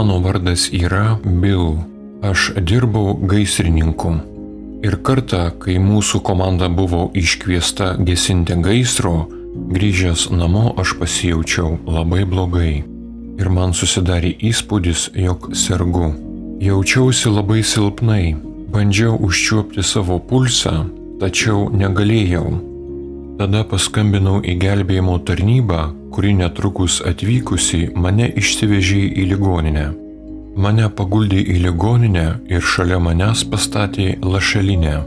mano vardas yra Bill. Aš dirbau gaisrininku. Ir kartą, kai mūsų komanda buvo iškviesta gesinti gaisro, grįžęs namo aš pasijaučiau labai blogai. Ir man susidarė įspūdis, jog sergu. Jaučiausi labai silpnai. Bandžiau užčiuopti savo pulsą, tačiau negalėjau. Tada paskambinau į gelbėjimo tarnybą, kuri netrukus atvykusi mane išsivežė į ligoninę. Mane paguldė į ligoninę ir šalia manęs pastatė lašelinę.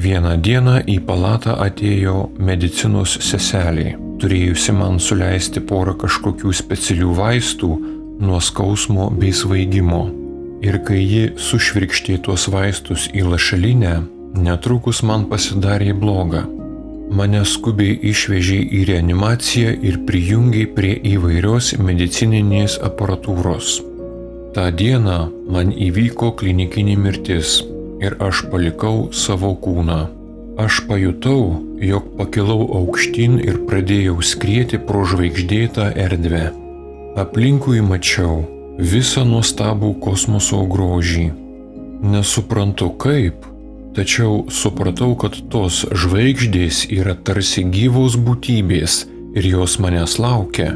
Vieną dieną į palatą atėjo medicinos seselė, turėjusi man suleisti porą kažkokių specialių vaistų nuo skausmo bei svaigimo. Ir kai ji sušvirkštė tuos vaistus į lašelinę, netrukus man pasidarė bloga. Mane skubiai išvežė į reanimaciją ir prijungė prie įvairios medicininės aparatūros. Ta diena man įvyko klinikinė mirtis ir aš palikau savo kūną. Aš pajutau, jog pakilau aukštyn ir pradėjau skrieti pro žvaigždėtą erdvę. Aplinkui mačiau visą nuostabų kosmoso grožį. Nesuprantu kaip, tačiau supratau, kad tos žvaigždės yra tarsi gyvos būtybės ir jos manęs laukia.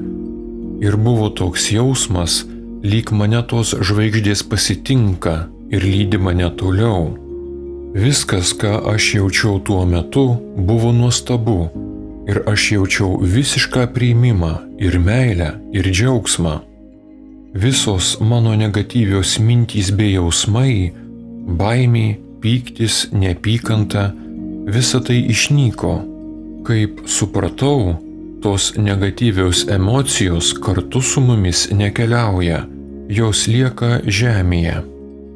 Ir buvo toks jausmas, lyg mane tos žvaigždės pasitinka ir lydi mane toliau. Viskas, ką aš jaučiau tuo metu, buvo nuostabu ir aš jaučiau visišką priėmimą ir meilę ir džiaugsmą. Visos mano negatyvios mintys bei jausmai, baimė, pyktis, neapykanta, visa tai išnyko. Kaip supratau, tos negatyvios emocijos kartu su mumis nekeliauja, jos lieka žemėje.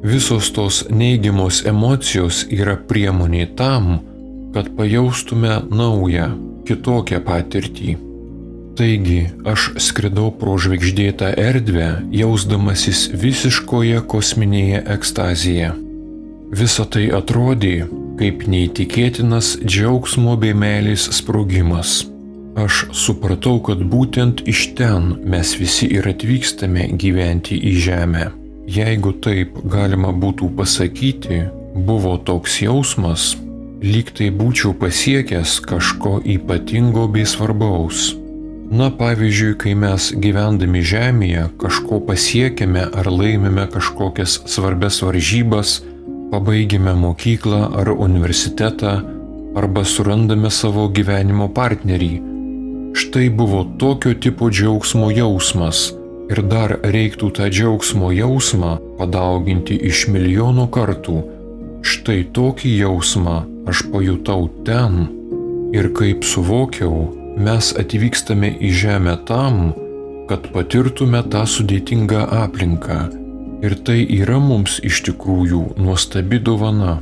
Visos tos neigiamos emocijos yra priemonė tam, kad pajaustume naują, kitokią patirtį. Taigi, aš skridau pro žvaigždėtą erdvę, jausdamasis visiškoje kosminėje ekstazėje. Visa tai atrodė kaip neįtikėtinas džiaugsmo bei meilės sprogimas. Aš supratau, kad būtent iš ten mes visi ir atvykstame gyventi į Žemę. Jeigu taip galima būtų pasakyti, buvo toks jausmas, lyg tai būčiau pasiekęs kažko ypatingo bei svarbaus. Na pavyzdžiui, kai mes gyvendami Žemėje kažko pasiekėme ar laimime kažkokias svarbias varžybas, pabaigėme mokyklą ar universitetą, arba surandame savo gyvenimo partnerį. Štai buvo tokio tipo džiaugsmo jausmas ir dar reiktų tą džiaugsmo jausmą padauginti iš milijonų kartų. Štai tokį jausmą aš pajutau ten ir kaip suvokiau, mes atvykstame į Žemę tam, kad patirtume tą sudėtingą aplinką. Ir tai yra mums iš tikrųjų nuostabi dovana.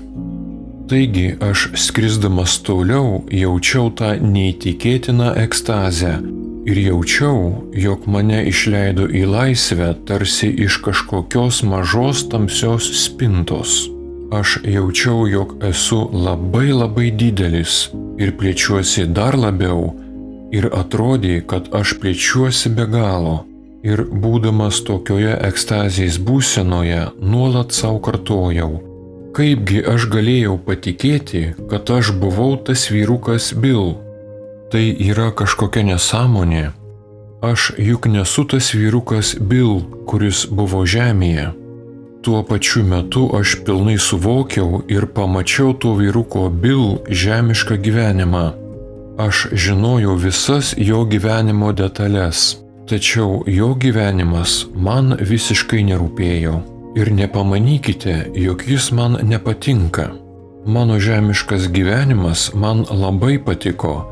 Taigi aš skrisdamas toliau jaučiau tą neįtikėtiną ekstazę ir jaučiau, jog mane išleido į laisvę tarsi iš kažkokios mažos tamsios spintos. Aš jaučiau, jog esu labai didelis ir plėčiuosi dar labiau ir atrodė, kad aš plėčiuosi be galo. Ir būdamas tokioje ekstazės būsenoje nuolat savo kartojau, kaipgi aš galėjau patikėti, kad aš buvau tas vyrukas Bill. Tai yra kažkokia nesąmonė. Aš juk nesu tas vyrukas Bill, kuris buvo Žemėje. Tuo pačiu metu aš pilnai suvokiau ir pamačiau to vyruko Bill žemišką gyvenimą. Aš žinojau visas jo gyvenimo detalės. Tačiau jo gyvenimas man visiškai nerūpėjo. Ir nepamanykite, jog jis man nepatinka. Mano žemiškas gyvenimas man labai patiko,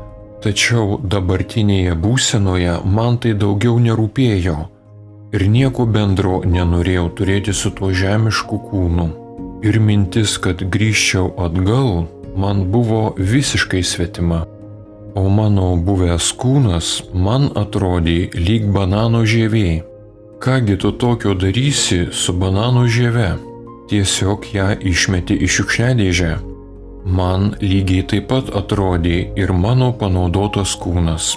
tačiau dabartinėje būsenoje man tai daugiau nerūpėjo. Ir nieko bendro nenorėjau turėti su tuo žemišku kūnu. Ir mintis, kad grįžčiau atgal, man buvo visiškai svetima. O mano buvęs kūnas man atrodė lyg banano žievė. Kągi tu tokio darysi su banano žieve? Tiesiog ją išmeti į šiukšliadėžę. Man lygiai taip pat atrodė ir mano panaudotas kūnas.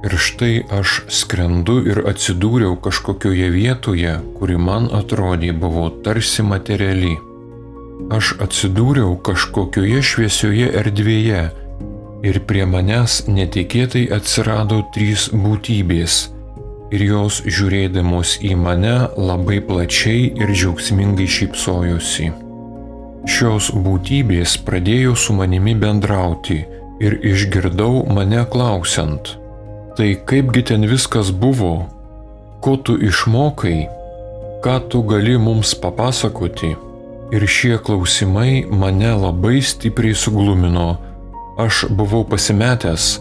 Ir štai aš skrendu ir atsidūriau kažkokioje vietoje, kuri man atrodė buvo tarsi materiali. Aš atsidūriau kažkokioje šviesioje erdvėje ir prie manęs netikėtai atsirado 3 būtybės ir jos žiūrėdamos į mane labai plačiai ir džiaugsmingai šypsojosi. Šios būtybės pradėjo su manimi bendrauti ir išgirdau mane klausiant: tai kaipgi ten viskas buvo, ko tu išmokai, ką tu gali mums papasakoti? Ir šie klausimai mane labai stipriai suglumino. Aš buvau pasimetęs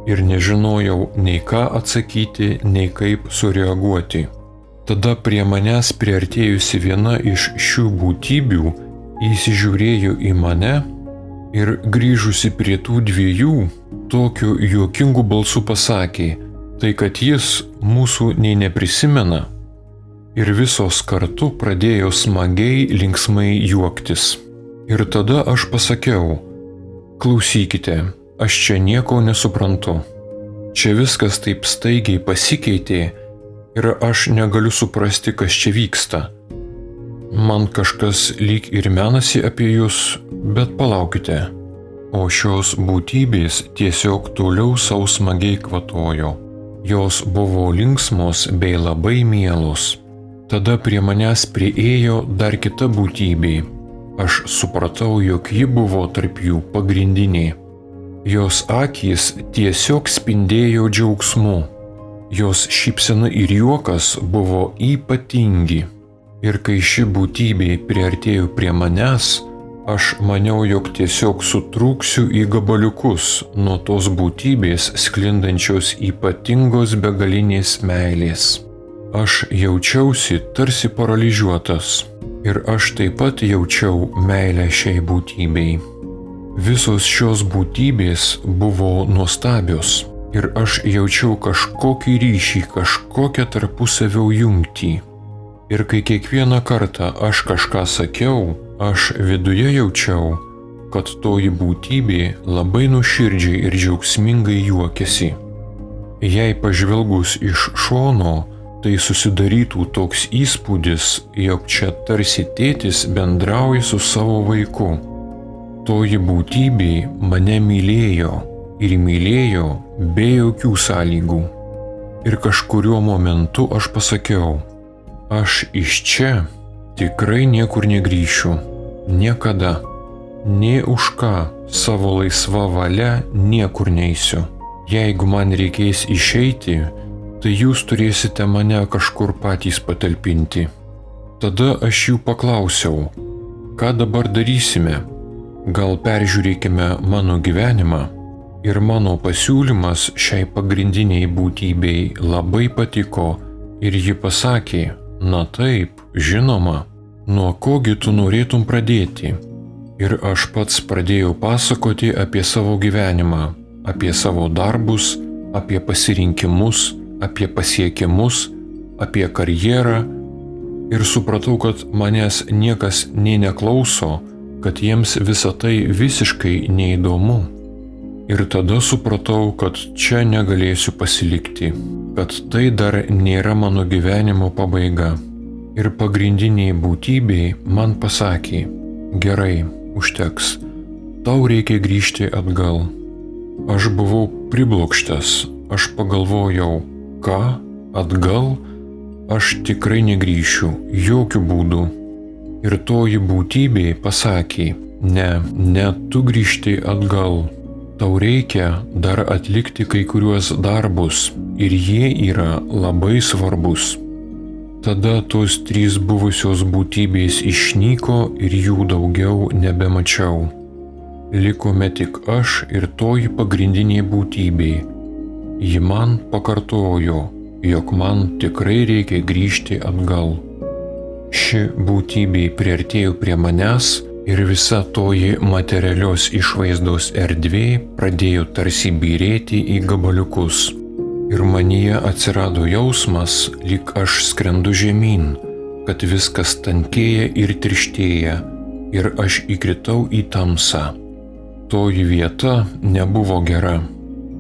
ir nežinojau nei ką atsakyti, nei kaip sureaguoti. Tada prie manęs priartėjusi viena iš šių būtybių įsižiūrėjo į mane ir grįžusi prie tų 2 tokiu juokingu balsu pasakė: tai kad jis mūsų nei neprisimena. Ir visos kartu pradėjo smagiai, linksmai juoktis. Ir tada aš pasakiau: klausykite, aš čia nieko nesuprantu. Čia viskas taip staigiai pasikeitė ir aš negaliu suprasti, kas čia vyksta. Man kažkas lyg ir menasi apie jūs, bet palaukite. O šios būtybės tiesiog toliau sau smagiai kvatojo. Jos buvo linksmos bei labai mielos. Tada prie manęs priėjo dar kita būtybė. Aš supratau, jog ji buvo tarp jų pagrindinė. Jos akys tiesiog spindėjo džiaugsmu. Jos šypsena ir juokas buvo ypatingi. Ir kai ši būtybė priartėjo prie manęs, aš maniau, jog tiesiog sutrūksiu į gabaliukus nuo tos būtybės sklindančios ypatingos begalinės meilės. Aš jaučiausi tarsi paralyžiuotas ir aš taip pat jaučiau meilę šiai būtybei. Visos šios būtybės buvo nuostabios ir aš jaučiau kažkokį ryšį, kažkokią tarpusavio jungtį. Ir kai kiekvieną kartą aš kažką sakiau, aš viduje jaučiau, kad toji būtybė labai nuoširdžiai ir džiaugsmingai juokėsi. Jei pažvelgus iš šono, tai susidarytų toks įspūdis, jog čia tarsi tėtis bendrauja su savo vaiku. Toji būtybė mane mylėjo ir mylėjo be jokių sąlygų. Ir kažkuriuo momentu aš pasakiau: aš iš čia tikrai niekur negrįšiu. Niekada. Nė už ką savo laisva valia niekur neisiu. Jeigu man reikės išeiti, tai jūs turėsite mane kažkur patys patalpinti. Tada aš jų paklausiau: ką dabar darysime? Gal peržiūrėkime mano gyvenimą? Ir mano pasiūlymas šiai pagrindiniai būtybei labai patiko ir ji pasakė: na taip, žinoma, nuo kogi tu norėtum pradėti? Ir aš pats pradėjau pasakoti apie savo gyvenimą, apie savo darbus, apie pasirinkimus, apie pasiekimus, apie karjerą ir supratau, kad manęs niekas nei neklauso, kad jiems visa tai visiškai neįdomu. Ir tada supratau, kad čia negalėsiu pasilikti, kad tai dar nėra mano gyvenimo pabaiga. Ir pagrindiniai būtybei man pasakė: gerai, užteks, tau reikia grįžti atgal. Aš buvau priblokštas, aš pagalvojau: ką, atgal? Aš tikrai negrįšiu, jokių būdų. Ir toji būtybė pasakė: ne, tu grįžti atgal. Tau reikia dar atlikti kai kuriuos darbus ir jie yra labai svarbus. Tada tos 3 buvusios būtybės išnyko ir jų daugiau nebemačiau. Likome tik aš ir toji pagrindinė būtybė. Ji man pakartojo, jog man tikrai reikia grįžti atgal. Ši būtybė priartėjo prie manęs ir visa toji materialios išvaizdos erdvė pradėjo tarsi byrėti į gabaliukus. Ir manyje atsirado jausmas, lyg aš skrendu žemyn, kad viskas tankėja ir tirštėja, ir aš įkritau į tamsą. Toji vieta nebuvo gera.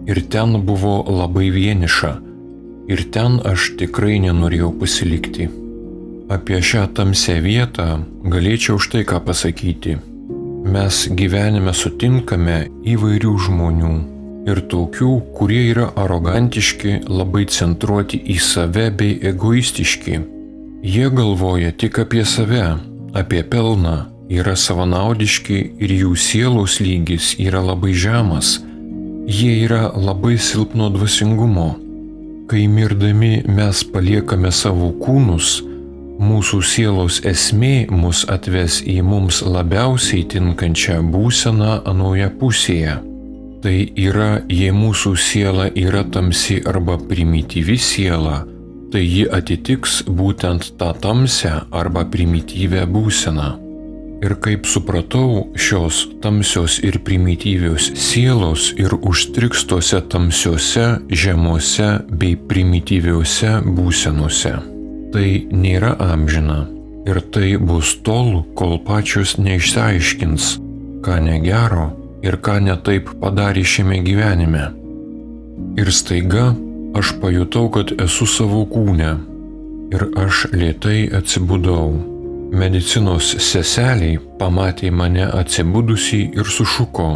ir ten buvo labai vieniša, ir ten aš tikrai nenorėjau pasilikti. Apie šią tamsią vietą galėčiau štai ką pasakyti. Mes gyvenime sutinkame įvairių žmonių ir tokių, kurie yra arogantiški, labai centruoti į save bei egoistiški. Jie galvoja tik apie save, apie pelną, yra savanaudiški ir jų sielos lygis yra labai žemas. Jie yra labai silpno dvasingumo. Kai mirdami mes paliekame savo kūnus, mūsų sielos esmė mus atves į mums labiausiai tinkančią būseną anoje pusėje. Tai yra, jei mūsų siela yra tamsi arba primityvi siela, tai ji atitiks būtent tą tamsią arba primityvę būseną. Ir kaip supratau, šios tamsios ir primityvios sielos ir užstriks tose tamsiose, žemose bei primityviose būsenose. Tai nėra amžina ir tai bus tol, kol pačios neišsiaiškins, ką negero ir ką netaip padarė šiame gyvenime. Ir staiga aš pajutau, kad esu savo kūne ir aš lėtai atsibudau. Medicinos seselė pamatė mane atsibudusį ir sušuko: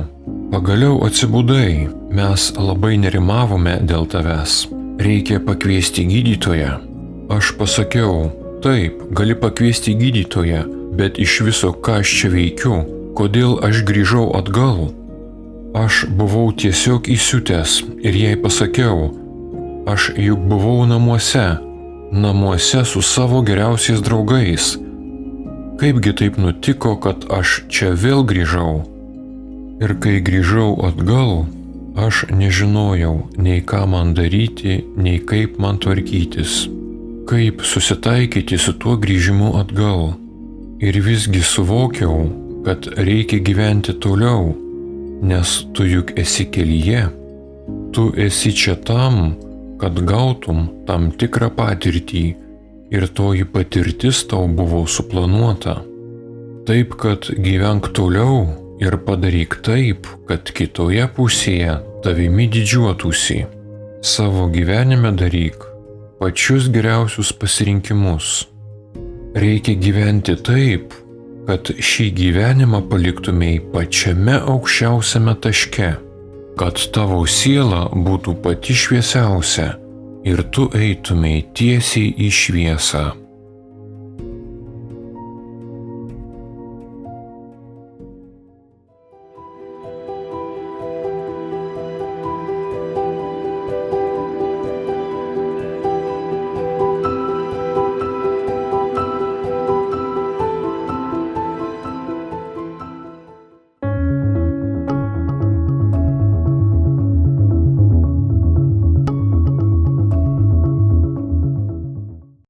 "Pagaliau atsibudai, mes labai nerimavome dėl tavęs. Reikia pakviesti gydytoją." Aš pasakiau: "Taip, gali pakviesti gydytoją, bet iš viso ką aš čia veikiu, kodėl aš grįžau atgal?" Aš buvau tiesiog įsiutęs ir jai pasakiau: "Aš juk buvau namuose su savo geriausiais draugais. Kaipgi taip nutiko, kad aš čia vėl grįžau?" Ir kai grįžau atgal, aš nežinojau nei ką man daryti, nei kaip man tvarkytis. Kaip susitaikyti su tuo grįžimu atgal. Ir visgi suvokiau, kad reikia gyventi toliau, nes tu juk esi kelyje. Tu esi čia tam, kad gautum tam tikrą patirtį ir toji patirtis tau buvo suplanuota. Taip, kad gyvenk toliau ir padaryk taip, kad kitoje pusėje tavimi didžiuotųsi. Savo gyvenime daryk pačius geriausius pasirinkimus. Reikia gyventi taip, kad šį gyvenimą paliktumei pačiame aukščiausiame taške, kad tavo siela būtų pati šviesiausia ir tu eitumei tiesiai į šviesą.